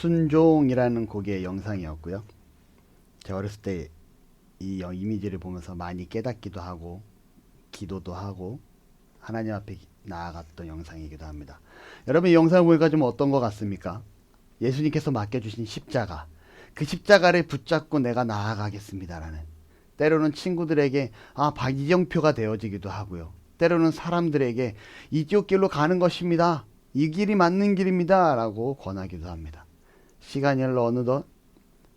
순종이라는 곡의 영상이었고요. 제가 어렸을 때 이 이미지를 보면서 많이 깨닫기도 하고 기도도 하고 하나님 앞에 나아갔던 영상이기도 합니다. 여러분, 이 영상을 보니까 좀 어떤 것 같습니까? 예수님께서 맡겨주신 십자가, 그 십자가를 붙잡고 내가 나아가겠습니다라는, 때로는 친구들에게 박이정표가 되어지기도 하고요. 때로는 사람들에게 이쪽 길로 가는 것입니다, 이 길이 맞는 길입니다 라고 권하기도 합니다. 시간이 흘러 어느덧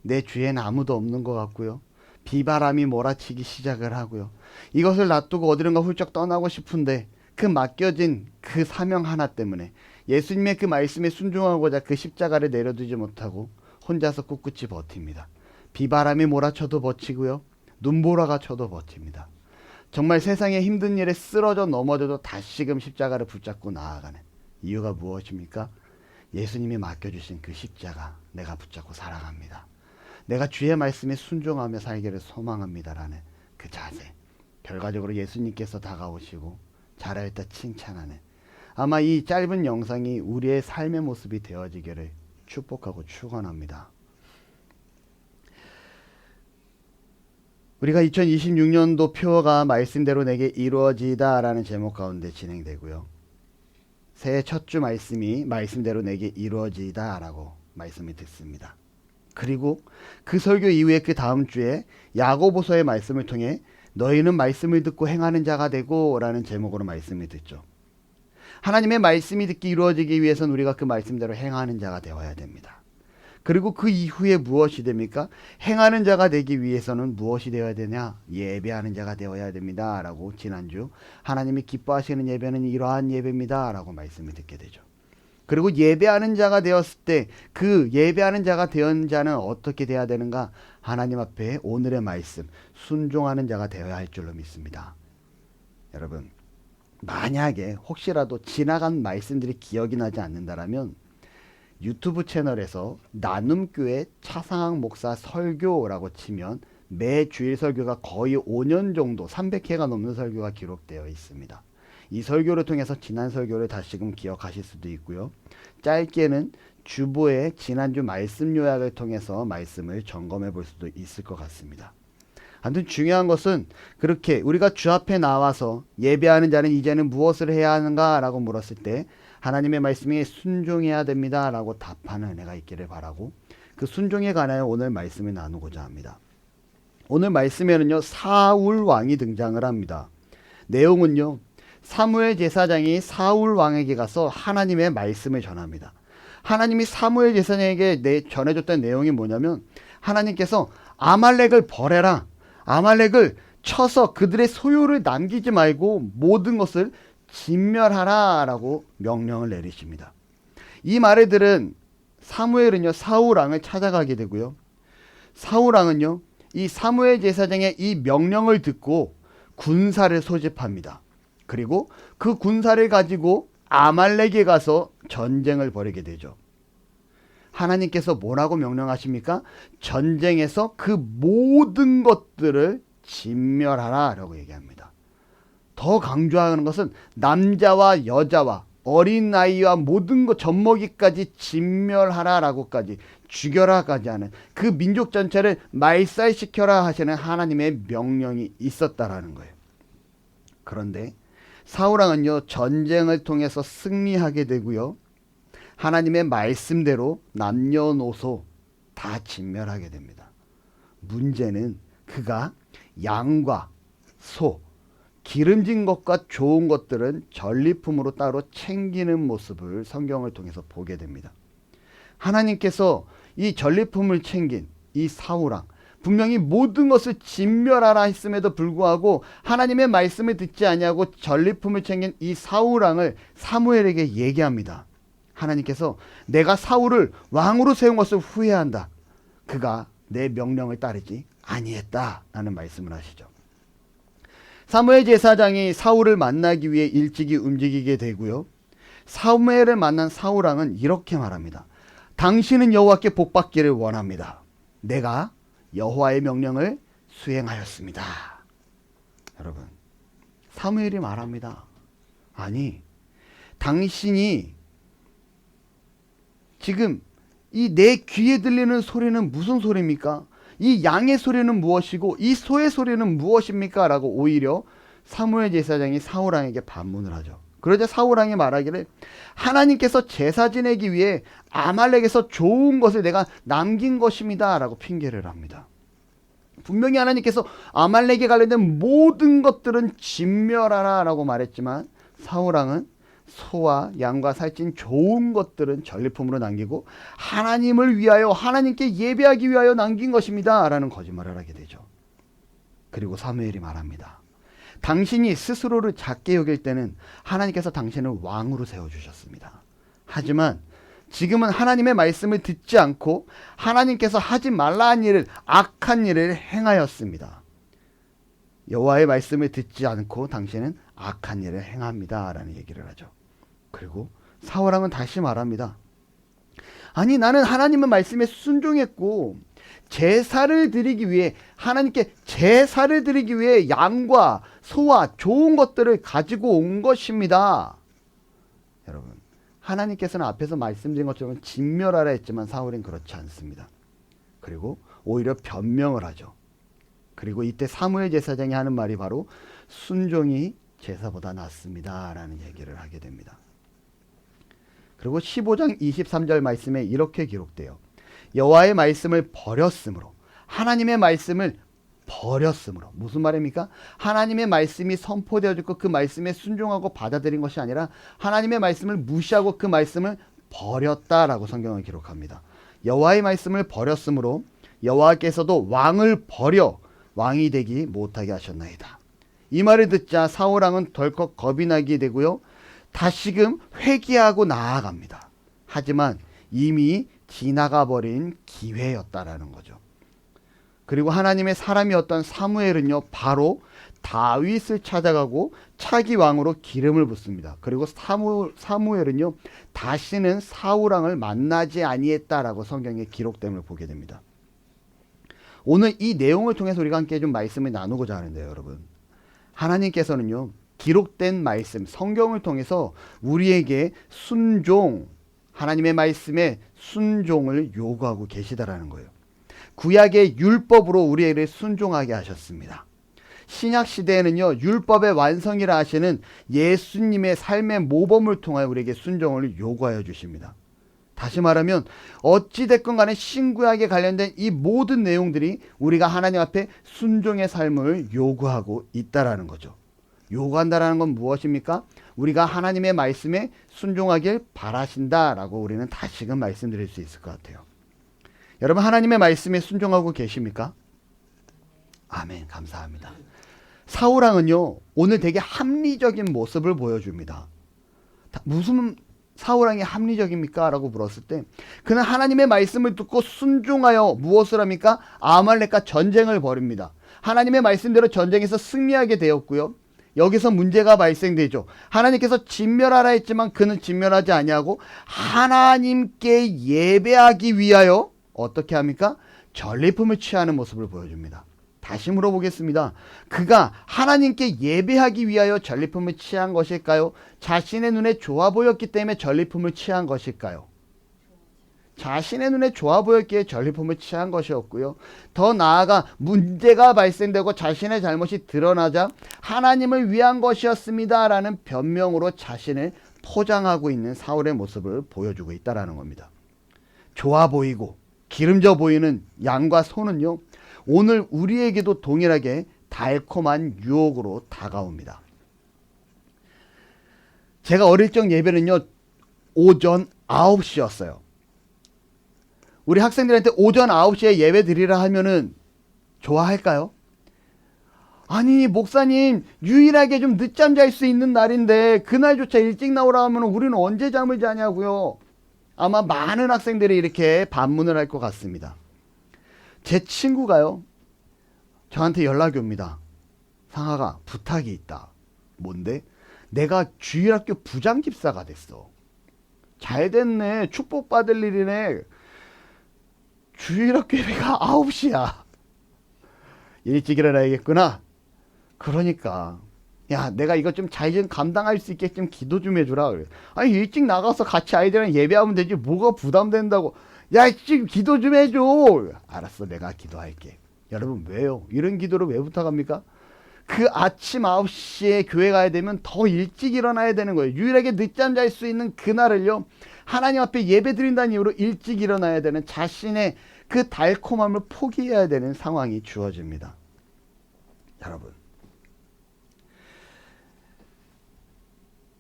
내 주위엔 아무도 없는 것 같고요. 비바람이 몰아치기 시작을 하고요. 이것을 놔두고 어디론가 훌쩍 떠나고 싶은데 그 맡겨진 그 사명 하나 때문에, 예수님의 그 말씀에 순종하고자 그 십자가를 내려두지 못하고 혼자서 꿋꿋이 버팁니다. 비바람이 몰아쳐도 버티고요. 눈보라가 쳐도 버팁니다. 정말 세상의 힘든 일에 쓰러져 넘어져도 다시금 십자가를 붙잡고 나아가는 이유가 무엇입니까? 예수님이 맡겨주신 그 십자가, 내가 붙잡고 살아갑니다. 내가 주의 말씀에 순종하며 살기를 소망합니다라는 그 자세. 결과적으로 예수님께서 다가오시고 잘하였다 칭찬하는, 아마 이 짧은 영상이 우리의 삶의 모습이 되어지기를 축복하고 축원합니다. 우리가 2026년도 표어가 말씀대로 내게 이루어지다 라는 제목 가운데 진행되고요. 새해 첫 주 말씀이 말씀대로 내게 이루어지다 라고 말씀이 듣습니다. 그리고 그 설교 이후에 그 다음 주에 야고보서의 말씀을 통해 너희는 말씀을 듣고 행하는 자가 되고 라는 제목으로 말씀이 듣죠. 하나님의 말씀이 듣기 이루어지기 위해서는 우리가 그 말씀대로 행하는 자가 되어야 됩니다. 그리고 그 이후에 무엇이 됩니까? 행하는 자가 되기 위해서는 무엇이 되어야 되냐? 예배하는 자가 되어야 됩니다 라고 지난주 하나님이 기뻐하시는 예배는 이러한 예배입니다 라고 말씀을 듣게 되죠. 그리고 예배하는 자가 되었을 때 그 예배하는 자가 된 자는 어떻게 돼야 되는가? 하나님 앞에 오늘의 말씀 순종하는 자가 되어야 할 줄로 믿습니다. 여러분, 만약에 혹시라도 지나간 말씀들이 기억이 나지 않는다라면 유튜브 채널에서 나눔교회 차상학 목사 설교라고 치면 매 주일 설교가 거의 5년 정도 300회가 넘는 설교가 기록되어 있습니다. 이 설교를 통해서 지난 설교를 다시금 기억하실 수도 있고요. 짧게는 주보의 지난주 말씀 요약을 통해서 말씀을 점검해 볼 수도 있을 것 같습니다. 아무튼 중요한 것은, 그렇게 우리가 주 앞에 나와서 예배하는 자는 이제는 무엇을 해야 하는가 라고 물었을 때 하나님의 말씀에 순종해야 됩니다 라고 답하는 은혜가 있기를 바라고, 그 순종에 관하여 오늘 말씀을 나누고자 합니다. 오늘 말씀에는요, 사울 왕이 등장을 합니다. 내용은요, 사무엘 제사장이 사울 왕에게 가서 하나님의 말씀을 전합니다. 하나님이 사무엘 제사장에게 전해줬던 내용이 뭐냐면, 하나님께서 아말렉을 벌해라, 아말렉을 쳐서 그들의 소유를 남기지 말고 모든 것을 진멸하라 라고 명령을 내리십니다. 이 말을 들은 사무엘은요, 사울 왕을 찾아가게 되고요. 사울 왕은요, 이 사무엘 제사장의 이 명령을 듣고 군사를 소집합니다. 그리고 그 군사를 가지고 아말렉에 가서 전쟁을 벌이게 되죠. 하나님께서 뭐라고 명령하십니까? 전쟁에서 그 모든 것들을 진멸하라 라고 얘기합니다. 더 강조하는 것은 남자와 여자와 어린아이와 모든 것 젖먹이까지 진멸하라 라고까지, 죽여라까지 하는, 그 민족 전체를 말살시켜라 하시는 하나님의 명령이 있었다라는 거예요. 그런데 사울왕은요, 전쟁을 통해서 승리하게 되고요, 하나님의 말씀대로 남녀노소 다 진멸하게 됩니다. 문제는 그가 양과 소, 기름진 것과 좋은 것들은 전리품으로 따로 챙기는 모습을 성경을 통해서 보게 됩니다. 하나님께서 이 전리품을 챙긴 이 사울왕, 분명히 모든 것을 진멸하라 했음에도 불구하고 하나님의 말씀을 듣지 아니하고 전리품을 챙긴 이 사울왕을 사무엘에게 얘기합니다. 하나님께서 내가 사울을 왕으로 세운 것을 후회한다. 그가 내 명령을 따르지 아니했다라는 말씀을 하시죠. 사무엘 제사장이 사울을 만나기 위해 일찍이 움직이게 되고요. 사무엘을 만난 사울왕은 이렇게 말합니다. 당신은 여호와께 복받기를 원합니다. 내가 여호와의 명령을 수행하였습니다. 여러분, 사무엘이 말합니다. 아니, 당신이 지금 이 내 귀에 들리는 소리는 무슨 소리입니까? 이 양의 소리는 무엇이고 이 소의 소리는 무엇입니까? 라고 오히려 사무엘 제사장이 사울왕에게 반문을 하죠. 그러자 사울왕이 말하기를 하나님께서 제사 지내기 위해 아말렉에서 좋은 것을 내가 남긴 것입니다 라고 핑계를 합니다. 분명히 하나님께서 아말렉에 관련된 모든 것들은 진멸하라 라고 말했지만 사울왕은 소와 양과 살찐 좋은 것들은 전리품으로 남기고 하나님을 위하여 하나님께 예배하기 위하여 남긴 것입니다 라는 거짓말을 하게 되죠. 그리고 사무엘이 말합니다. 당신이 스스로를 작게 여길 때는 하나님께서 당신을 왕으로 세워주셨습니다. 하지만 지금은 하나님의 말씀을 듣지 않고 하나님께서 하지 말라 한 일을 악한 일을 행하였습니다. 여호와의 말씀을 듣지 않고 당신은 악한 일을 행합니다 라는 얘기를 하죠. 그리고 사울왕은 다시 말합니다. 아니 나는 하나님의 말씀에 순종했고 제사를 드리기 위해 하나님께 제사를 드리기 위해 양과 소와 좋은 것들을 가지고 온 것입니다. 여러분 하나님께서는 앞에서 말씀드린 것처럼 진멸하라 했지만 사울은 그렇지 않습니다. 그리고 오히려 변명을 하죠. 그리고 이때 사무엘 제사장이 하는 말이 바로 순종이 제사보다 낫습니다 라는 얘기를 하게 됩니다. 그리고 15장 23절 말씀에 이렇게 기록돼요. 여호와의 말씀을 버렸으므로 하나님의 말씀을 버렸으므로 무슨 말입니까? 하나님의 말씀이 선포되어졌고 그 말씀에 순종하고 받아들인 것이 아니라 하나님의 말씀을 무시하고 그 말씀을 버렸다라고 성경을 기록합니다. 여호와의 말씀을 버렸으므로 여호와께서도 왕을 버려 왕이 되기 못하게 하셨나이다. 이 말을 듣자 사울왕은 덜컥 겁이 나게 되고요. 다시금 회개하고 나아갑니다. 하지만 이미 지나가 버린 기회였다라는 거죠. 그리고 하나님의 사람이었던 사무엘은요 바로 다윗을 찾아가고 차기 왕으로 기름을 붓습니다. 그리고 사무엘은요 다시는 사울왕을 만나지 아니했다라고 성경에 기록됨을 보게 됩니다. 오늘 이 내용을 통해서 우리가 함께 좀 말씀을 나누고자 하는데요, 여러분. 하나님께서는요 기록된 말씀 성경을 통해서 우리에게 순종, 하나님의 말씀에 순종을 요구하고 계시다라는 거예요. 구약의 율법으로 우리를 순종하게 하셨습니다. 신약 시대에는요 율법의 완성이라 하시는 예수님의 삶의 모범을 통하여 우리에게 순종을 요구하여 주십니다. 다시 말하면 어찌됐건 간에 신구약에 관련된 이 모든 내용들이 우리가 하나님 앞에 순종의 삶을 요구하고 있다라는 거죠. 요구한다라는 건 무엇입니까? 우리가 하나님의 말씀에 순종하길 바라신다라고 우리는 다시금 말씀드릴 수 있을 것 같아요. 여러분 하나님의 말씀에 순종하고 계십니까? 아멘. 감사합니다. 사울왕은요 오늘 되게 합리적인 모습을 보여줍니다. 무슨 사울왕이 합리적입니까? 라고 물었을 때 그는 하나님의 말씀을 듣고 순종하여 무엇을 합니까? 아말렉과 전쟁을 벌입니다. 하나님의 말씀대로 전쟁에서 승리하게 되었고요. 여기서 문제가 발생되죠. 하나님께서 진멸하라 했지만 그는 진멸하지 아니하고 하나님께 예배하기 위하여 어떻게 합니까? 전리품을 취하는 모습을 보여줍니다. 다시 물어보겠습니다. 그가 하나님께 예배하기 위하여 전리품을 취한 것일까요? 자신의 눈에 좋아 보였기 때문에 전리품을 취한 것일까요? 자신의 눈에 좋아 보였기에 전리품을 취한 것이었고요. 더 나아가 문제가 발생되고 자신의 잘못이 드러나자 하나님을 위한 것이었습니다 라는 변명으로 자신을 포장하고 있는 사울의 모습을 보여주고 있다는 겁니다. 좋아 보이고 기름져 보이는 양과 소는요 오늘 우리에게도 동일하게 달콤한 유혹으로 다가옵니다. 제가 어릴 적 예배는요 오전 9시였어요. 우리 학생들한테 오전 9시에 예배 드리라 하면은 좋아할까요? 아니 목사님 유일하게 좀 늦잠 잘 수 있는 날인데 그날조차 일찍 나오라 하면 우리는 언제 잠을 자냐고요. 아마 많은 학생들이 이렇게 반문을 할 것 같습니다. 제 친구가요 저한테 연락이 옵니다. 상아가 부탁이 있다. 뭔데? 내가 주일학교 부장집사가 됐어. 잘 됐네. 축복받을 일이네. 주일학교 예배가 9시야. 일찍 일어나야겠구나. 그러니까 야 내가 이거 좀 잘 좀 감당할 수 있게 좀 기도 좀 해주라. 아니 일찍 나가서 같이 아이들이랑 예배하면 되지 뭐가 부담된다고. 야, 지금 기도 좀 해줘. 알았어, 내가 기도할게. 여러분, 왜요? 이런 기도를 왜 부탁합니까? 그 아침 9시에 교회 가야 되면 더 일찍 일어나야 되는 거예요. 유일하게 늦잠 잘 수 있는 그날을요, 하나님 앞에 예배 드린다는 이유로 일찍 일어나야 되는 자신의 그 달콤함을 포기해야 되는 상황이 주어집니다. 여러분,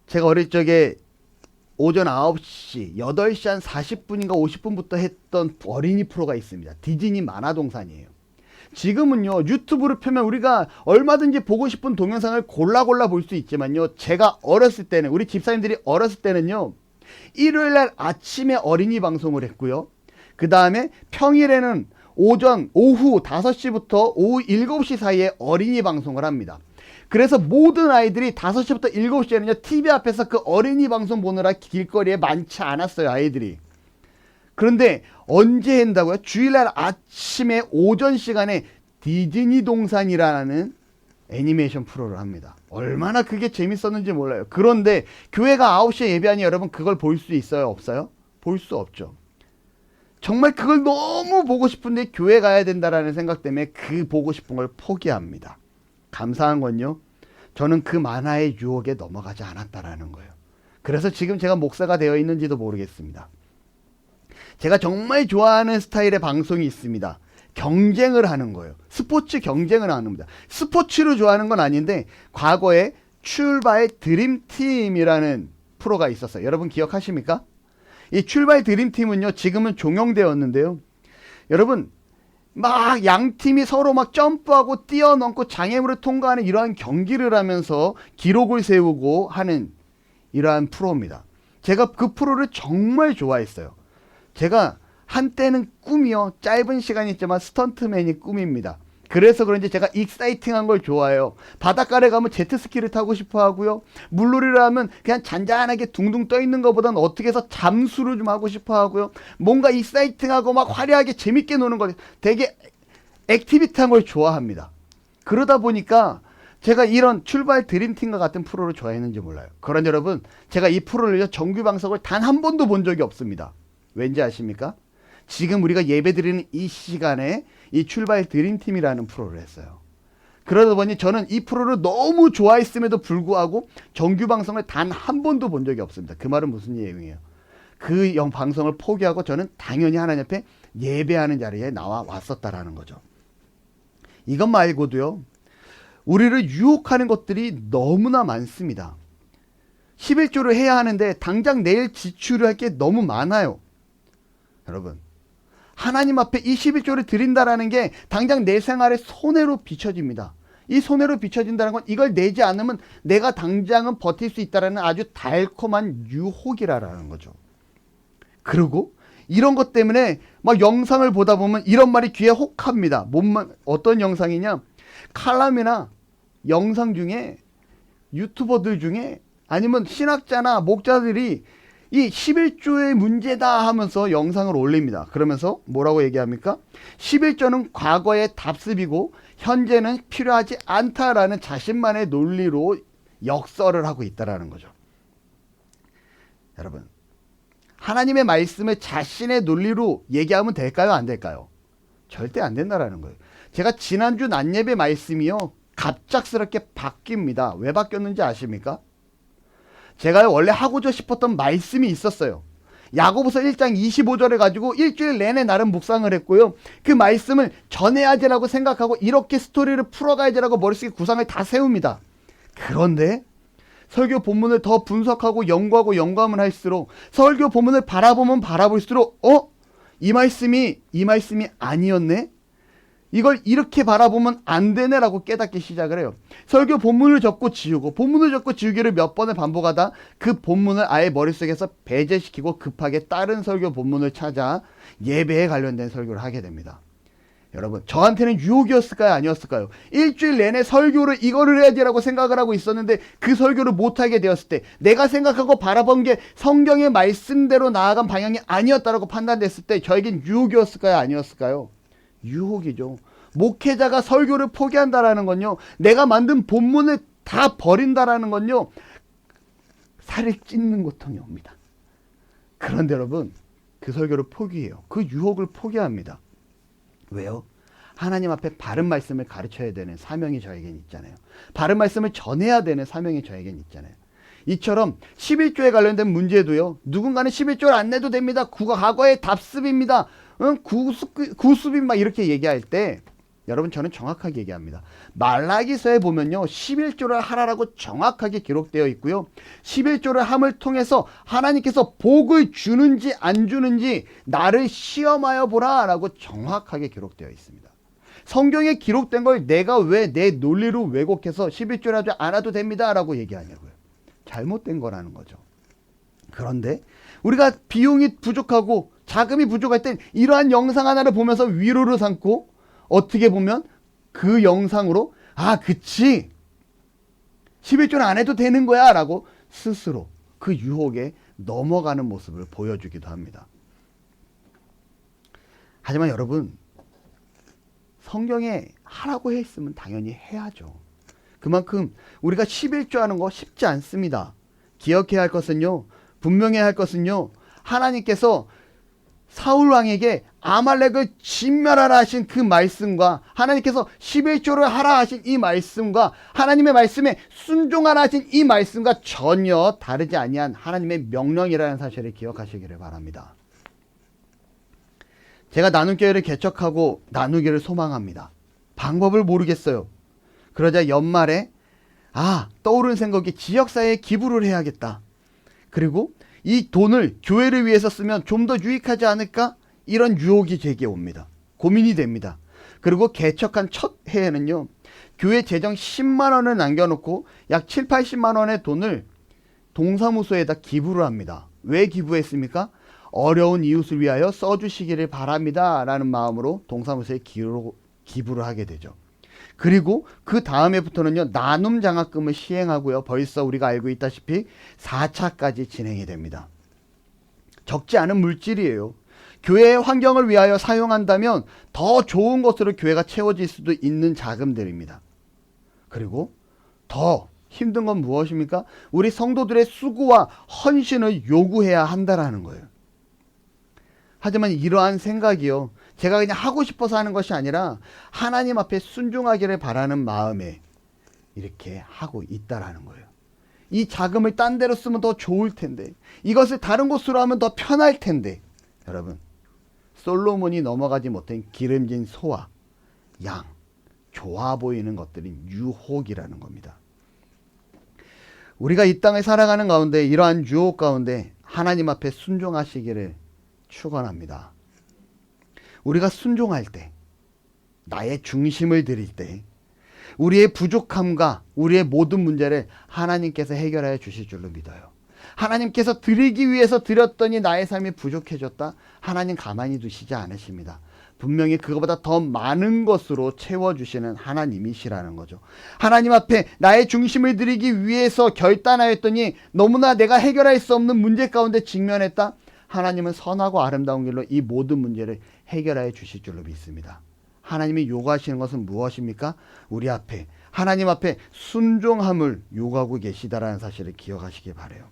제가 어릴 적에 오전 9시, 8시 한 40분인가 50분부터 했던 어린이 프로가 있습니다. 디즈니 만화동산이에요. 지금은요, 유튜브를 펴면 우리가 얼마든지 보고 싶은 동영상을 골라 볼 수 있지만요, 제가 어렸을 때는, 우리 집사님들이 어렸을 때는요, 일요일날 아침에 어린이 방송을 했고요, 그 다음에 평일에는 오후 5시부터 오후 7시 사이에 어린이 방송을 합니다. 그래서 모든 아이들이 5시부터 7시에는요, TV 앞에서 그 어린이 방송 보느라 길거리에 많지 않았어요, 아이들이. 그런데 언제 한다고요? 주일날 아침에 오전 시간에 디즈니 동산이라는 애니메이션 프로를 합니다. 얼마나 그게 재밌었는지 몰라요. 그런데 교회가 9시에 예배하니 여러분, 그걸 볼 수 있어요? 없어요? 볼 수 없죠. 정말 그걸 너무 보고 싶은데 교회 가야 된다라는 생각 때문에 그 보고 싶은 걸 포기합니다. 감사한 건요, 저는 그 만화의 유혹에 넘어가지 않았다라는 거예요. 그래서 지금 제가 목사가 되어 있는지도 모르겠습니다. 제가 정말 좋아하는 스타일의 방송이 있습니다. 경쟁을 하는 거예요. 스포츠 경쟁을 하는 겁니다. 스포츠를 좋아하는 건 아닌데, 과거에 출발 드림팀이라는 프로가 있었어요. 여러분 기억하십니까? 이 출발 드림팀은요, 지금은 종영되었는데요, 여러분, 막 양팀이 서로 막 점프하고 뛰어넘고 장애물을 통과하는 이러한 경기를 하면서 기록을 세우고 하는 이러한 프로입니다. 제가 그 프로를 정말 좋아했어요. 제가 한때는 꿈이요, 짧은 시간이지만 스턴트맨이 꿈입니다. 그래서 그런지 제가 익사이팅한 걸 좋아해요. 바닷가에 가면 제트스키를 타고 싶어 하고요, 물놀이를 하면 그냥 잔잔하게 둥둥 떠 있는 것보다는 어떻게 해서 잠수를 좀 하고 싶어 하고요, 뭔가 익사이팅하고 막 화려하게 재밌게 노는 걸, 되게 액티비티한 걸 좋아합니다. 그러다 보니까 제가 이런 출발 드림팀과 같은 프로를 좋아했는지 몰라요. 그런 여러분, 제가 이 프로를 정규 방송을 단 한 번도 본 적이 없습니다. 왠지 아십니까? 지금 우리가 예배드리는 이 시간에 이 출발 드림팀이라는 프로를 했어요. 그러다 보니 저는 이 프로를 너무 좋아했음에도 불구하고 정규 방송을 단 한 번도 본 적이 없습니다. 그 말은 무슨 내용이에요? 그 방송을 포기하고 저는 당연히 하나님 앞에 예배하는 자리에 나와 왔었다라는 거죠. 이것 말고도요, 우리를 유혹하는 것들이 너무나 많습니다. 11조를 해야 하는데 당장 내일 지출을 할 게 너무 많아요. 여러분, 하나님 앞에 이 11조를 드린다라는 게 당장 내 생활에 손해로 비춰집니다. 이 손해로 비춰진다는 건 이걸 내지 않으면 내가 당장은 버틸 수 있다라는 아주 달콤한 유혹이라는 거죠. 그리고 이런 것 때문에 막 영상을 보다 보면 이런 말이 귀에 혹합니다. 어떤 영상이냐, 칼럼이나 영상 중에, 유튜버들 중에, 아니면 신학자나 목자들이 이 11조의 문제다 하면서 영상을 올립니다. 그러면서 뭐라고 얘기합니까? 11조는 과거의 답습이고 현재는 필요하지 않다라는 자신만의 논리로 역설을 하고 있다라는 거죠. 여러분, 하나님의 말씀을 자신의 논리로 얘기하면 될까요? 안 될까요? 절대 안 된다라는 거예요. 제가 지난주 낮예배 말씀이요, 갑작스럽게 바뀝니다. 왜 바뀌었는지 아십니까? 제가 원래 하고자 싶었던 말씀이 있었어요. 야고보서 1장 25절을 가지고 일주일 내내 나름 묵상을 했고요, 그 말씀을 전해야지라고 생각하고 이렇게 스토리를 풀어가야지라고 머릿속에 구상을 다 세웁니다. 그런데 설교 본문을 더 분석하고 연구하면 할수록, 설교 본문을 바라보면 바라볼수록 이 말씀이 아니었네? 이걸 이렇게 바라보면 안 되네라고 깨닫기 시작을 해요. 설교 본문을 적고 지우고, 본문을 적고 지우기를 몇 번을 반복하다 그 본문을 아예 머릿속에서 배제시키고 급하게 다른 설교 본문을 찾아 예배에 관련된 설교를 하게 됩니다. 여러분, 저한테는 유혹이었을까요? 아니었을까요? 일주일 내내 설교를 이거를 해야지라고 생각을 하고 있었는데 그 설교를 못하게 되었을 때, 내가 생각하고 바라본 게 성경의 말씀대로 나아간 방향이 아니었다라고 판단됐을 때 저에겐 유혹이었을까요? 아니었을까요? 유혹이죠. 목회자가 설교를 포기한다라는 건요, 내가 만든 본문을 다 버린다라는 건요, 살을 찢는 고통이 옵니다. 그런데 여러분, 그 설교를 포기해요. 그 유혹을 포기합니다. 왜요? 하나님 앞에 바른 말씀을 가르쳐야 되는 사명이 저에겐 있잖아요. 바른 말씀을 전해야 되는 사명이 저에겐 있잖아요. 이처럼 11조에 관련된 문제도요. 누군가는 11조를 안 내도 됩니다. 과거의 답습입니다. 구습이 막 이렇게 얘기할 때 여러분 저는 정확하게 얘기합니다. 말라기서에 보면요. 11조를 하라라고 정확하게 기록되어 있고요. 11조를 함을 통해서 하나님께서 복을 주는지 안 주는지 나를 시험하여 보라 라고 정확하게 기록되어 있습니다. 성경에 기록된 걸 내가 왜 내 논리로 왜곡해서 11조를 하지 않아도 됩니다 라고 얘기하냐고요. 잘못된 거라는 거죠. 그런데 우리가 비용이 부족하고 자금이 부족할 땐 이러한 영상 하나를 보면서 위로를 삼고 어떻게 보면 그 영상으로 그치 11조는 안 해도 되는 거야 라고 스스로 그 유혹에 넘어가는 모습을 보여주기도 합니다. 하지만 여러분 성경에 하라고 했으면 당연히 해야죠. 그만큼 우리가 11조 하는 거 쉽지 않습니다. 기억해야 할 것은요. 분명해야 할 것은요. 하나님께서 사울 왕에게 아말렉을 진멸하라 하신 그 말씀과 하나님께서 11조를 하라 하신 이 말씀과 하나님의 말씀에 순종하라 하신 이 말씀과 전혀 다르지 아니한 하나님의 명령이라는 사실을 기억하시기를 바랍니다. 제가 나눔교회를 개척하고 나누기를 소망합니다. 방법을 모르겠어요. 그러자 연말에 떠오르는 생각이 지역사회에 기부를 해야겠다. 그리고 이 돈을 교회를 위해서 쓰면 좀 더 유익하지 않을까? 이런 유혹이 제게 옵니다. 고민이 됩니다. 그리고 개척한 첫 해에는요. 교회 재정 10만 원을 남겨놓고 약 7, 80만 원의 돈을 동사무소에다 기부를 합니다. 왜 기부했습니까? 어려운 이웃을 위하여 써주시기를 바랍니다. 라는 마음으로 동사무소에 기부를 하게 되죠. 그리고 그 다음에부터는요. 나눔 장학금을 시행하고요. 벌써 우리가 알고 있다시피 4차까지 진행이 됩니다. 적지 않은 물질이에요. 교회의 환경을 위하여 사용한다면 더 좋은 것으로 교회가 채워질 수도 있는 자금들입니다. 그리고 더 힘든 건 무엇입니까? 우리 성도들의 수고와 헌신을 요구해야 한다라는 거예요. 하지만 이러한 생각이요. 제가 그냥 하고 싶어서 하는 것이 아니라 하나님 앞에 순종하기를 바라는 마음에 이렇게 하고 있다라는 거예요. 이 자금을 딴 데로 쓰면 더 좋을 텐데 이것을 다른 곳으로 하면 더 편할 텐데 여러분 솔로몬이 넘어가지 못한 기름진 소와 양 좋아 보이는 것들이 유혹이라는 겁니다. 우리가 이 땅을 살아가는 가운데 이러한 유혹 가운데 하나님 앞에 순종하시기를 축원합니다. 우리가 순종할 때 나의 중심을 드릴 때 우리의 부족함과 우리의 모든 문제를 하나님께서 해결하여 주실 줄로 믿어요. 하나님께서 드리기 위해서 드렸더니 나의 삶이 부족해졌다. 하나님 가만히 두시지 않으십니다. 분명히 그거보다 더 많은 것으로 채워주시는 하나님이시라는 거죠. 하나님 앞에 나의 중심을 드리기 위해서 결단하였더니 너무나 내가 해결할 수 없는 문제 가운데 직면했다. 하나님은 선하고 아름다운 길로 이 모든 문제를 해결하여 주실 줄로 믿습니다. 하나님이 요구하시는 것은 무엇입니까? 우리 앞에 하나님 앞에 순종함을 요구하고 계시다라는 사실을 기억하시기 바라요.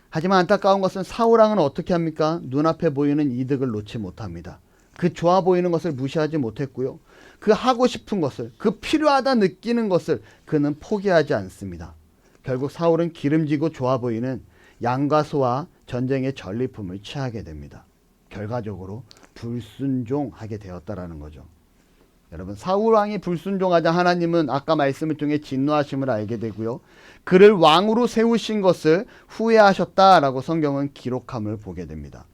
하지만 안타까운 것은 사울왕은 어떻게 합니까? 눈앞에 보이는 이득을 놓지 못합니다. 그 좋아 보이는 것을 무시하지 못했고요. 그 하고 싶은 것을, 그 필요하다 느끼는 것을 그는 포기하지 않습니다. 결국 사울은 기름지고 좋아 보이는 양과 소와 전쟁의 전리품을 취하게 됩니다. 결과적으로 불순종하게 되었다라는 거죠. 여러분 사울왕이 불순종하자 하나님은 아까 말씀을 통해 진노하심을 알게 되고요. 그를 왕으로 세우신 것을 후회하셨다라고 성경은 기록함을 보게 됩니다.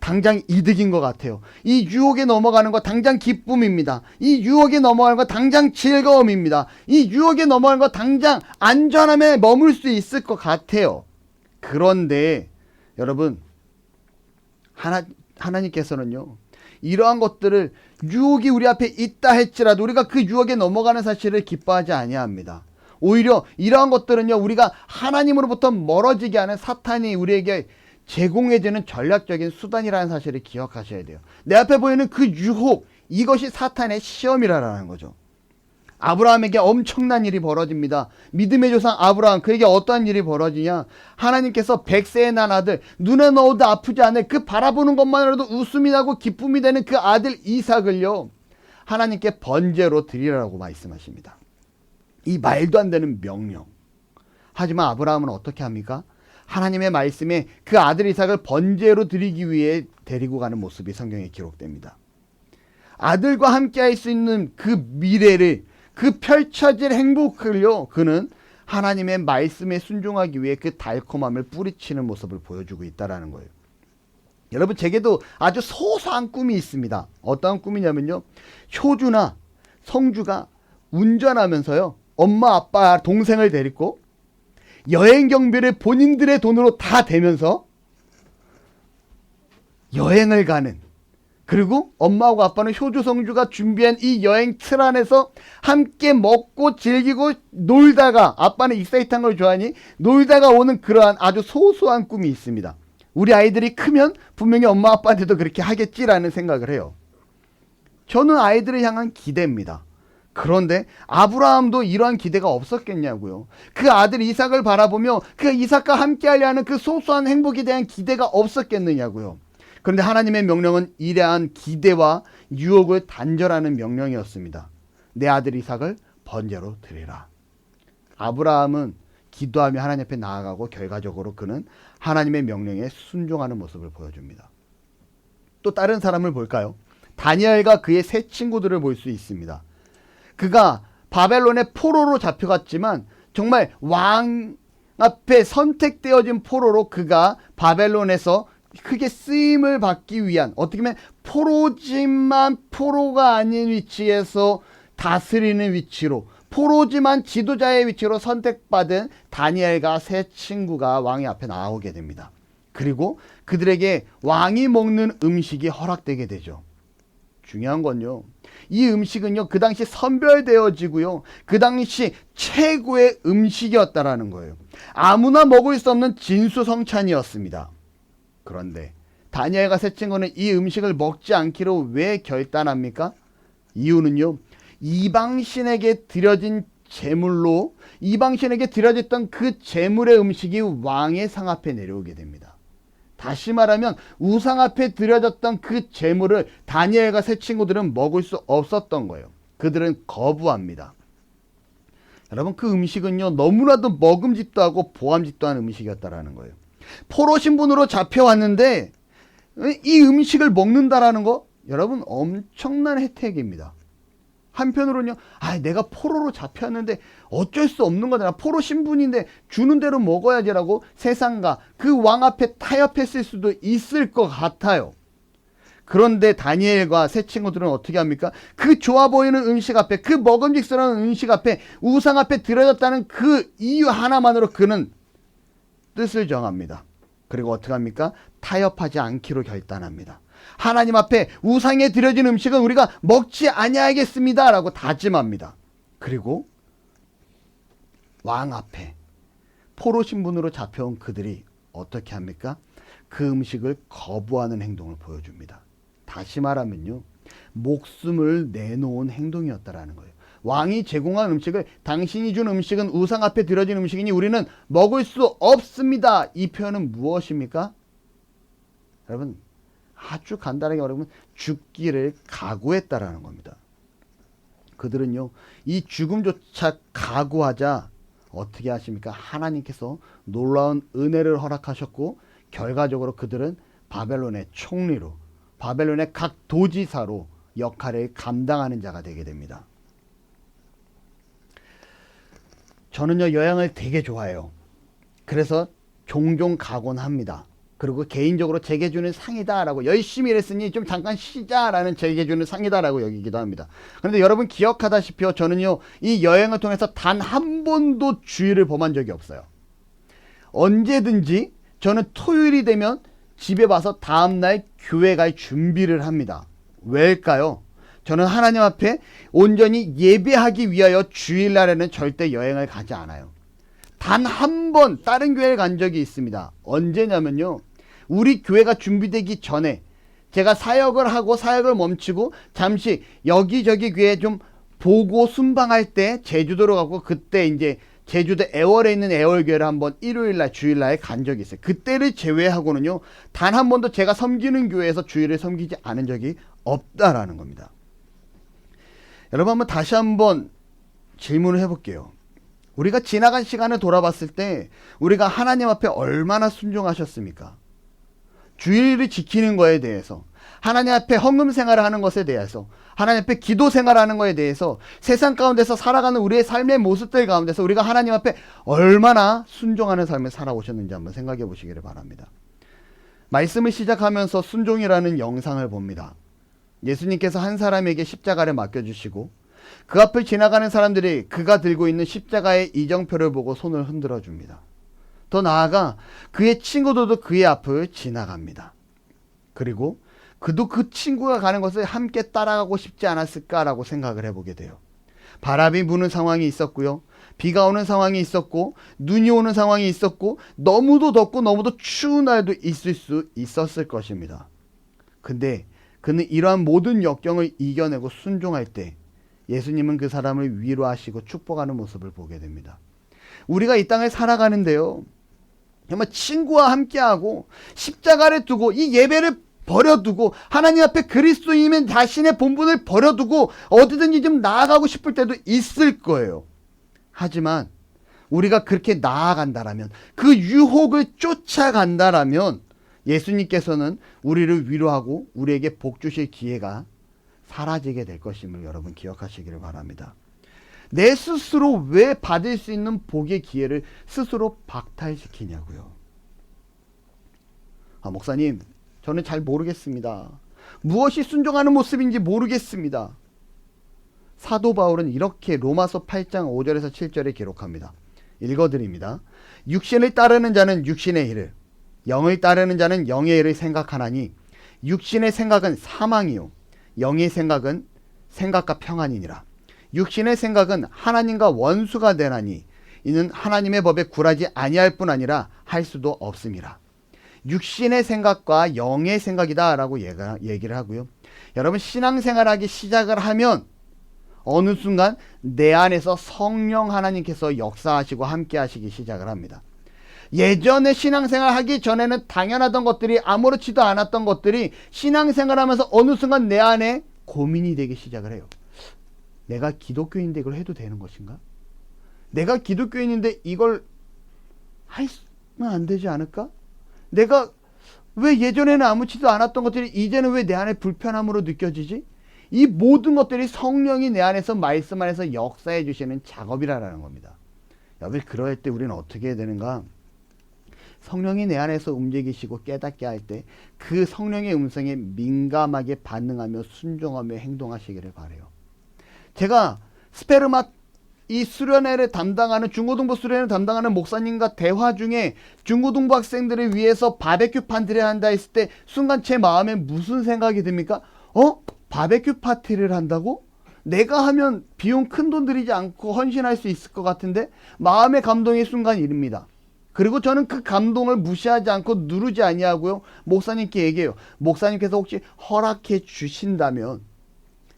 당장 이득인 것 같아요. 이 유혹에 넘어가는 거 당장 기쁨입니다. 이 유혹에 넘어가는 거 당장 즐거움입니다. 이 유혹에 넘어가는 거 당장 안전함에 머물 수 있을 것 같아요. 그런데 여러분 하나님께서는요. 이러한 것들을 유혹이 우리 앞에 있다 할지라도 우리가 그 유혹에 넘어가는 사실을 기뻐하지 아니합니다. 오히려 이러한 것들은요. 우리가 하나님으로부터 멀어지게 하는 사탄이 우리에게 제공해주는 전략적인 수단이라는 사실을 기억하셔야 돼요. 내 앞에 보이는 그 유혹 이것이 사탄의 시험이라는 거죠. 아브라함에게 엄청난 일이 벌어집니다. 믿음의 조상 아브라함, 그에게 어떠한 일이 벌어지냐? 하나님께서 100세에 난 아들, 눈에 넣어도 아프지 않을 그 바라보는 것만으로도 웃음이 나고 기쁨이 되는 그 아들 이삭을요, 하나님께 번제로 드리라고 말씀하십니다. 이 말도 안 되는 명령. 하지만 아브라함은 어떻게 합니까? 하나님의 말씀에 그 아들 이삭을 번제로 드리기 위해 데리고 가는 모습이 성경에 기록됩니다. 아들과 함께 할 수 있는 그 미래를, 그 펼쳐질 행복을요, 그는 하나님의 말씀에 순종하기 위해 그 달콤함을 뿌리치는 모습을 보여주고 있다는 거예요. 여러분, 제게도 아주 소소한 꿈이 있습니다. 어떠한 꿈이냐면요, 효주나 성주가 운전하면서요, 엄마 아빠 동생을 데리고 여행 경비를 본인들의 돈으로 다 대면서 여행을 가는, 그리고 엄마하고 아빠는 효주 성주가 준비한 이 여행 틀 안에서 함께 먹고 즐기고 놀다가, 아빠는 익사이트한 걸 좋아하니 놀다가 오는 그러한 아주 소소한 꿈이 있습니다. 우리 아이들이 크면 분명히 엄마 아빠한테도 그렇게 하겠지라는 생각을 해요. 저는 아이들을 향한 기대입니다. 그런데 아브라함도 이러한 기대가 없었겠냐고요. 그 아들 이삭을 바라보며 그 이삭과 함께 하려 하는 그 소소한 행복에 대한 기대가 없었겠느냐고요. 그런데 하나님의 명령은 이러한 기대와 유혹을 단절하는 명령이었습니다. 내 아들 이삭을 번제로 드리라. 아브라함은 기도하며 하나님 앞에 나아가고 결과적으로 그는 하나님의 명령에 순종하는 모습을 보여줍니다. 또 다른 사람을 볼까요? 다니엘과 그의 세 친구들을 볼 수 있습니다. 그가 바벨론의 포로로 잡혀갔지만 정말 왕 앞에 선택되어진 포로로 그가 바벨론에서 크게 쓰임을 받기 위한, 어떻게 보면 포로지만 포로가 아닌 위치에서 다스리는 위치로, 포로지만 지도자의 위치로 선택받은 다니엘과 세 친구가 왕의 앞에 나오게 됩니다. 그리고 그들에게 왕이 먹는 음식이 허락되게 되죠. 중요한 건요, 이 음식은요, 그 당시 선별되어지고요, 그 당시 최고의 음식이었다라는 거예요. 아무나 먹을 수 없는 진수성찬이었습니다. 그런데 다니엘과 세 친구는 이 음식을 먹지 않기로 왜 결단합니까? 이유는요, 이방신에게 드려진 제물로, 이방신에게 드려졌던 그 제물의 음식이 왕의 상 앞에 내려오게 됩니다. 다시 말하면 우상 앞에 드려졌던 그 제물을 다니엘과 세 친구들은 먹을 수 없었던 거예요. 그들은 거부합니다. 여러분, 그 음식은요, 너무나도 먹음직도 하고 보암직도 한 음식이었다라는 거예요. 포로 신분으로 잡혀왔는데 이 음식을 먹는다라는 거, 여러분, 엄청난 혜택입니다. 한편으로는요, 내가 포로로 잡혔는데 어쩔 수 없는 거잖아, 포로 신분인데 주는 대로 먹어야지라고 세상과 그 왕 앞에 타협했을 수도 있을 것 같아요. 그런데 다니엘과 세 친구들은 어떻게 합니까? 그 좋아 보이는 음식 앞에, 그 먹음직스러운 음식 앞에, 우상 앞에 들어졌다는 그 이유 하나만으로 그는 뜻을 정합니다. 그리고 어떻게 합니까? 타협하지 않기로 결단합니다. 하나님 앞에 우상에 드려진 음식은 우리가 먹지 아니하겠습니다 라고 다짐합니다. 그리고 왕 앞에 포로 신분으로 잡혀온 그들이 어떻게 합니까? 그 음식을 거부하는 행동을 보여줍니다. 다시 말하면요, 목숨을 내놓은 행동이었다라는 거예요. 왕이 제공한 음식을, 당신이 준 음식은 우상 앞에 드려진 음식이니 우리는 먹을 수 없습니다. 이 표현은 무엇입니까? 여러분, 아주 간단하게 말하면 죽기를 각오했다라는 겁니다. 그들은요, 이 죽음조차 각오하자 어떻게 하십니까? 하나님께서 놀라운 은혜를 허락하셨고, 결과적으로 그들은 바벨론의 총리로, 바벨론의 각 도지사로 역할을 감당하는 자가 되게 됩니다. 저는요, 여행을 되게 좋아해요. 그래서 종종 가곤 합니다. 그리고 개인적으로 제게 주는 상이다라고, 열심히 일했으니 좀 잠깐 쉬자라는 제게 주는 상이다라고 여기기도 합니다. 그런데 여러분 기억하다시피 저는요, 이 여행을 통해서 단 한 번도 주일을 범한 적이 없어요. 언제든지 저는 토요일이 되면 집에 와서 다음날 교회 갈 준비를 합니다. 왜일까요? 저는 하나님 앞에 온전히 예배하기 위하여 주일날에는 절대 여행을 가지 않아요. 단 한 번 다른 교회를 간 적이 있습니다. 언제냐면요, 우리 교회가 준비되기 전에 제가 사역을 하고 사역을 멈추고 잠시 여기저기 교회에 좀 보고 순방할 때 제주도로 가고, 그때 이제 제주도 애월에 있는 애월교회를 한번 일요일날 주일날 간 적이 있어요. 그때를 제외하고는요, 단 한 번도 제가 섬기는 교회에서 주일을 섬기지 않은 적이 없다라는 겁니다. 여러분, 한번 다시 한번 질문을 해볼게요. 우리가 지나간 시간을 돌아봤을 때 우리가 하나님 앞에 얼마나 순종하셨습니까? 주일을 지키는 거에 대해서, 하나님 앞에 헌금 생활을 하는 것에 대해서, 하나님 앞에 기도 생활하는 것에 대해서, 세상 가운데서 살아가는 우리의 삶의 모습들 가운데서 우리가 하나님 앞에 얼마나 순종하는 삶을 살아오셨는지 한번 생각해 보시기를 바랍니다. 말씀을 시작하면서 순종이라는 영상을 봅니다. 예수님께서 한 사람에게 십자가를 맡겨주시고, 그 앞을 지나가는 사람들이 그가 들고 있는 십자가의 이정표를 보고 손을 흔들어 줍니다. 더 나아가 그의 친구들도 그의 앞을 지나갑니다. 그리고 그도 그 친구가 가는 것을 함께 따라가고 싶지 않았을까라고 생각을 해보게 돼요. 바람이 부는 상황이 있었고요. 비가 오는 상황이 있었고, 눈이 오는 상황이 있었고, 너무도 덥고 너무도 추운 날도 있을 수 있었을 것입니다. 근데 그는 이러한 모든 역경을 이겨내고 순종할 때 예수님은 그 사람을 위로하시고 축복하는 모습을 보게 됩니다. 우리가 이 땅을 살아가는데요, 정말 친구와 함께하고 십자가를 두고 이 예배를 버려두고 하나님 앞에 그리스도인인 자신의 본분을 버려두고 어디든지 좀 나아가고 싶을 때도 있을 거예요. 하지만 우리가 그렇게 나아간다라면, 그 유혹을 쫓아간다라면 예수님께서는 우리를 위로하고 우리에게 복 주실 기회가 사라지게 될 것임을 여러분 기억하시기를 바랍니다. 내 스스로 왜 받을 수 있는 복의 기회를 스스로 박탈시키냐고요. 목사님, 저는 잘 모르겠습니다. 무엇이 순종하는 모습인지 모르겠습니다. 사도 바울은 이렇게 로마서 8장 5절에서 7절에 기록합니다. 읽어드립니다. 육신을 따르는 자는 육신의 일을, 영을 따르는 자는 영의 일을 생각하나니 육신의 생각은 사망이요 영의 생각은 생각과 평안이니라. 육신의 생각은 하나님과 원수가 되나니 이는 하나님의 법에 굴하지 아니할 뿐 아니라 할 수도 없음이라. 육신의 생각과 영의 생각이다 라고 얘기를 하고요. 여러분, 신앙생활하기 시작을 하면 어느 순간 내 안에서 성령 하나님께서 역사하시고 함께 하시기 시작을 합니다. 예전에 신앙생활 하기 전에는 당연하던 것들이, 아무렇지도 않았던 것들이 신앙생활 하면서 어느 순간 내 안에 고민이 되기 시작을 해요. 내가 기독교인인데 이걸 해도 되는 것인가? 내가 기독교인인데 이걸 하면 안 되지 않을까? 내가 왜 예전에는 아무렇지도 않았던 것들이 이제는 왜 내 안에 불편함으로 느껴지지? 이 모든 것들이 성령이 내 안에서, 말씀 안에서 역사해 주시는 작업이라는 겁니다. 여러분, 그럴 때 우리는 어떻게 해야 되는가? 성령이 내 안에서 움직이시고 깨닫게 할 때 그 성령의 음성에 민감하게 반응하며 순종하며 행동하시기를 바라요. 제가 스페르마 이 수련회를 담당하는, 중고등부 수련회를 담당하는 목사님과 대화 중에 중고등부 학생들을 위해서 바베큐 파티를 한다 했을 때 순간 제 마음에 무슨 생각이 듭니까? 바베큐 파티를 한다고? 내가 하면 비용 큰 돈 들이지 않고 헌신할 수 있을 것 같은데, 마음의 감동이 순간 이릅니다. 그리고 저는 그 감동을 무시하지 않고 누르지 아니하고요, 목사님께 얘기해요. 목사님께서 혹시 허락해 주신다면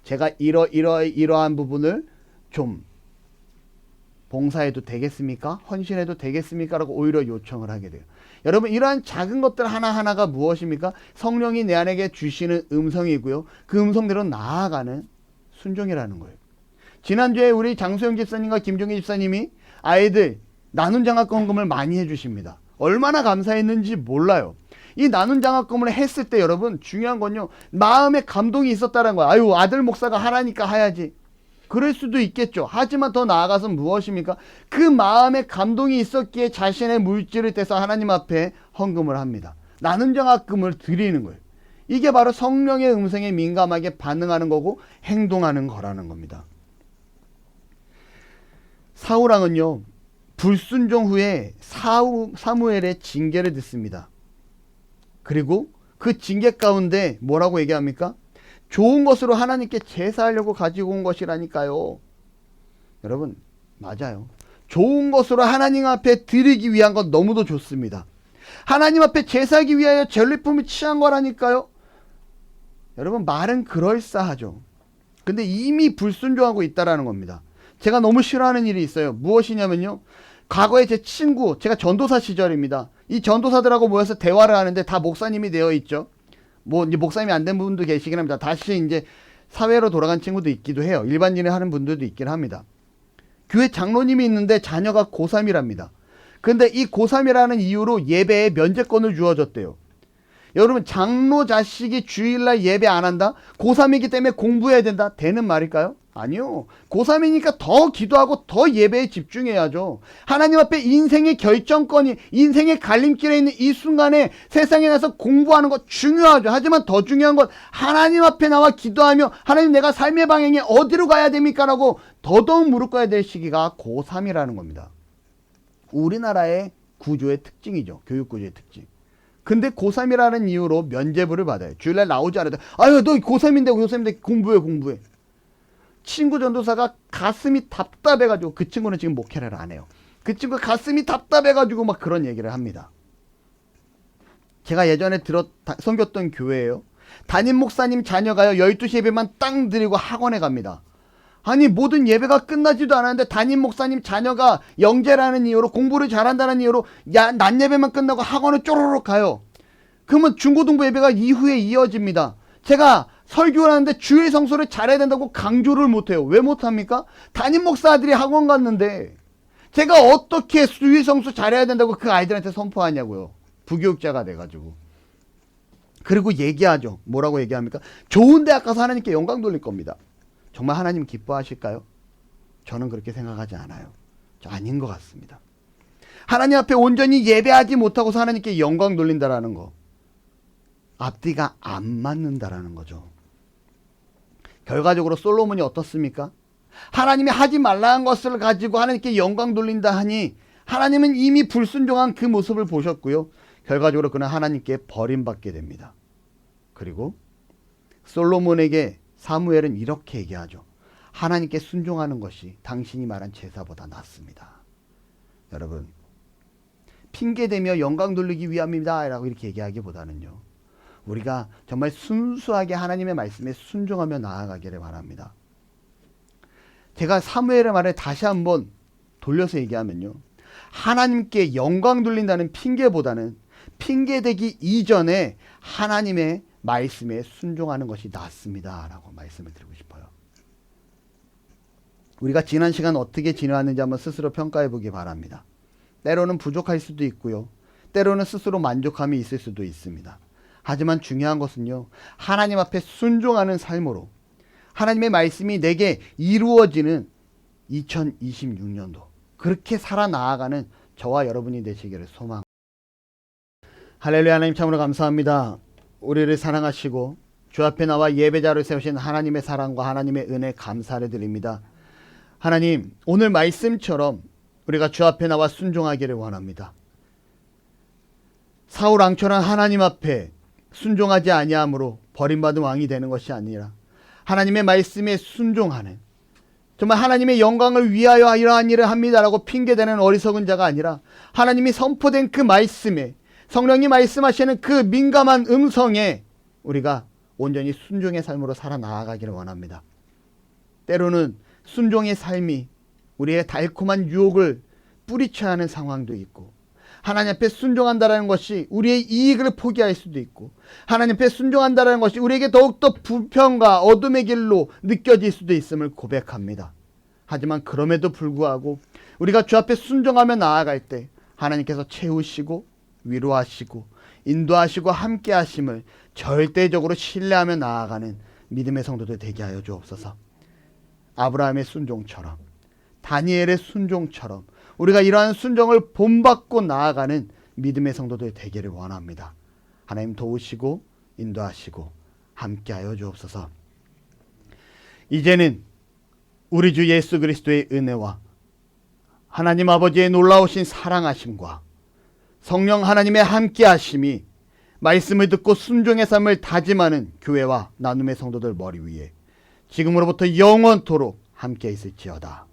제가 이러한 부분을 좀 봉사해도 되겠습니까? 헌신해도 되겠습니까? 라고 오히려 요청을 하게 돼요. 여러분, 이러한 작은 것들 하나하나가 무엇입니까? 성령이 내 안에게 주시는 음성이고요, 그 음성대로 나아가는 순종이라는 거예요. 지난주에 우리 장소영 집사님과 김종희 집사님이 아이들 나눔 장학금을 많이 해주십니다. 얼마나 감사했는지 몰라요. 이 나눔 장학금을 했을 때 여러분, 중요한 건요, 마음에 감동이 있었다는 거예요. 아유, 아들 목사가 하라니까 해야지. 그럴 수도 있겠죠. 하지만 더 나아가서 무엇입니까? 그 마음에 감동이 있었기에 자신의 물질을 떼서 하나님 앞에 헌금을 합니다. 나눔 장학금을 드리는 거예요. 이게 바로 성령의 음성에 민감하게 반응하는 거고 행동하는 거라는 겁니다. 사울왕은요, 불순종 후에 사무엘의 징계를 듣습니다. 그리고 그 징계 가운데 뭐라고 얘기합니까? 좋은 것으로 하나님께 제사하려고 가지고 온 것이라니까요. 여러분, 맞아요. 좋은 것으로 하나님 앞에 드리기 위한 건 너무도 좋습니다. 하나님 앞에 제사하기 위하여 전리품을 취한 거라니까요. 여러분, 말은 그럴싸하죠. 근데 이미 불순종하고 있다라는 겁니다. 제가 너무 싫어하는 일이 있어요. 무엇이냐면요. 과거에 제 친구, 제가 전도사 시절입니다. 이 전도사들하고 모여서 대화를 하는데 다 목사님이 되어 있죠. 뭐 이제 목사님이 안 된 분도 계시긴 합니다. 다시 이제 사회로 돌아간 친구도 있기도 해요. 일반인을 하는 분들도 있긴 합니다. 교회 장로님이 있는데 자녀가 고3이랍니다. 근데 이 고3이라는 이유로 예배에 면제권을 주어졌대요. 여러분, 장로 자식이 주일날 예배 안 한다? 고3이기 때문에 공부해야 된다? 되는 말일까요? 아니요. 고3이니까 더 기도하고 더 예배에 집중해야죠. 하나님 앞에 인생의 결정권이, 인생의 갈림길에 있는 이 순간에 세상에 나서 공부하는 것 중요하죠. 하지만 더 중요한 건 하나님 앞에 나와 기도하며 하나님, 내가 삶의 방향에 어디로 가야 됩니까? 라고 더더욱 물을 거야 될 시기가 고3이라는 겁니다. 우리나라의 구조의 특징이죠. 교육 구조의 특징. 근데 고3이라는 이유로 면죄부를 받아요. 주일날 나오지 않아도, 아유, 너 고3인데 공부해. 친구 전도사가 가슴이 답답해가지고, 그 친구는 지금 목회를 안 해요. 그 친구가 가슴이 답답해가지고 막 그런 얘기를 합니다. 제가 예전에 섬겼던 교회예요. 담임 목사님 자녀가요, 12시 예배만 땅 드리고 학원에 갑니다. 아니, 모든 예배가 끝나지도 않았는데 담임 목사님 자녀가 영재라는 이유로, 공부를 잘한다는 이유로 낮 예배만 끝나고 학원을 쪼르륵 가요. 그러면 중고등부 예배가 이후에 이어집니다. 제가 설교를 하는데 주일 성수를 잘해야 된다고 강조를 못해요. 왜 못합니까? 담임 목사들이 학원 갔는데 제가 어떻게 주일 성수 잘해야 된다고 그 아이들한테 선포하냐고요. 부교육자가 돼가지고. 그리고 얘기하죠. 뭐라고 얘기합니까? 좋은 대학 가서 하나님께 영광 돌릴 겁니다. 정말 하나님 기뻐하실까요? 저는 그렇게 생각하지 않아요. 아닌 것 같습니다. 하나님 앞에 온전히 예배하지 못하고서 하나님께 영광 돌린다라는 거, 앞뒤가 안 맞는다라는 거죠. 결과적으로 솔로몬이 어떻습니까? 하나님이 하지 말라는 것을 가지고 하나님께 영광 돌린다 하니 하나님은 이미 불순종한 그 모습을 보셨고요. 결과적으로 그는 하나님께 버림받게 됩니다. 그리고 솔로몬에게 사무엘은 이렇게 얘기하죠. 하나님께 순종하는 것이 당신이 말한 제사보다 낫습니다. 여러분, 핑계대며 영광 돌리기 위함입니다 라고 이렇게 얘기하기보다는요, 우리가 정말 순수하게 하나님의 말씀에 순종하며 나아가기를 바랍니다. 제가 사무엘의 말을 다시 한번 돌려서 얘기하면요, 하나님께 영광 돌린다는 핑계보다는 핑계대기 이전에 하나님의 말씀에 순종하는 것이 낫습니다 라고 말씀을 드리고 싶어요. 우리가 지난 시간 어떻게 지내왔는지 한번 스스로 평가해 보기 바랍니다. 때로는 부족할 수도 있고요, 때로는 스스로 만족함이 있을 수도 있습니다. 하지만 중요한 것은요, 하나님 앞에 순종하는 삶으로 하나님의 말씀이 내게 이루어지는 2026년도 그렇게 살아나아가는 저와 여러분이 되시기를 소망합니다. 할렐루야. 하나님 참으로 감사합니다. 우리를 사랑하시고 주 앞에 나와 예배자를 세우신 하나님의 사랑과 하나님의 은혜 감사를 드립니다. 하나님, 오늘 말씀처럼 우리가 주 앞에 나와 순종하기를 원합니다. 사울 왕처럼 하나님 앞에 순종하지 아니함으로 버림받은 왕이 되는 것이 아니라 하나님의 말씀에 순종하는, 정말 하나님의 영광을 위하여 이러한 일을 합니다라고 핑계대는 어리석은 자가 아니라 하나님이 선포된 그 말씀에, 성령이 말씀하시는 그 민감한 음성에 우리가 온전히 순종의 삶으로 살아나가기를 원합니다. 때로는 순종의 삶이 우리의 달콤한 유혹을 뿌리쳐야 하는 상황도 있고, 하나님 앞에 순종한다는 것이 우리의 이익을 포기할 수도 있고, 하나님 앞에 순종한다는 것이 우리에게 더욱더 불평과 어둠의 길로 느껴질 수도 있음을 고백합니다. 하지만 그럼에도 불구하고 우리가 주 앞에 순종하며 나아갈 때 하나님께서 채우시고 위로하시고 인도하시고 함께 하심을 절대적으로 신뢰하며 나아가는 믿음의 성도들 되게 하여 주옵소서. 아브라함의 순종처럼, 다니엘의 순종처럼 우리가 이러한 순종을 본받고 나아가는 믿음의 성도들 되기를 원합니다. 하나님 도우시고 인도하시고 함께하여 주옵소서. 이제는 우리 주 예수 그리스도의 은혜와 하나님 아버지의 놀라우신 사랑하심과 성령 하나님의 함께하심이 말씀을 듣고 순종의 삶을 다짐하는 교회와 나눔의 성도들 머리 위에 지금으로부터 영원토록 함께 있을지어다.